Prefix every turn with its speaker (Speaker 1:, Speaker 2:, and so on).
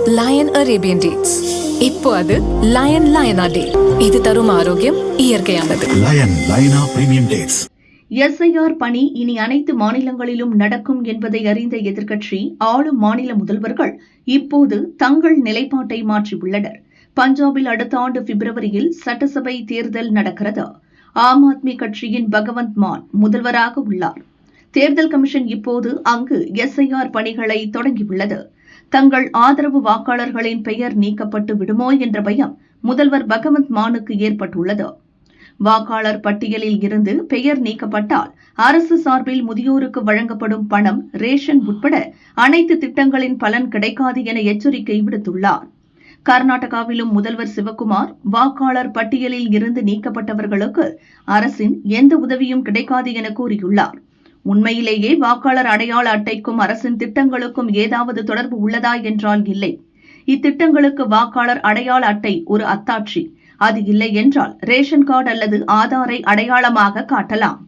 Speaker 1: Line Arabian dates. இப்போ அது line லயனா டே. இது தரும் ஆரோக்கியம் இயற்கையானது.
Speaker 2: லயனா பிரீமியம் டேட்ஸ்.
Speaker 3: எஸ்ஐஆர் பணி இனி அனைத்து மாநிலங்களிலும் நடக்கும் என்பதை அறிந்த எதிர்க்கட்சி ஆளும் மாநில முதல்வர்கள் இப்போது தங்கள் நிலைப்பாட்டை மாற்றியுள்ளனர். பஞ்சாபில் அடுத்த ஆண்டு பிப்ரவரியில் சட்டசபை தேர்தல் நடக்கிறது. ஆம் ஆத்மி கட்சியின் பகவந்த் மான் முதல்வராக உள்ளார். தேர்தல் கமிஷன் இப்போது அங்கு எஸ்ஐஆர் பணிகளை தொடங்கியுள்ளது. தங்கள் ஆதரவு வாக்காளர்களின் பெயர் நீக்கப்பட்டு விடுமோ என்ற பயம் முதல்வர் பகவந்த் மானுக்கு ஏற்பட்டுள்ளது. வாக்காளர் பட்டியலில் இருந்து பெயர் நீக்கப்பட்டால் அரசு சார்பில் முதியோருக்கு வழங்கப்படும் பணம், ரேஷன் உட்பட அனைத்து திட்டங்களின் பலன் கிடைக்காது என எச்சரிக்கை விடுத்துள்ளார். கர்நாடகாவிலும் முதல்வர் சிவக்குமார் வாக்காளர் பட்டியலில் இருந்து நீக்கப்பட்டவர்களுக்கு அரசின் எந்த உதவியும் கிடைக்காது என கூறியுள்ளார். உண்மையிலேயே வாக்காளர் அடையாள அட்டைக்கும் அரசின் திட்டங்களுக்கும் ஏதாவது தொடர்பு உள்ளதா என்றால் இல்லை. இத்திட்டங்களுக்கு வாக்காளர் அடையாள அட்டை ஒரு அத்தாட்சி. அது இல்லை என்றால் ரேஷன் கார்டு அல்லது ஆதாரை அடையாளமாக காட்டலாம்.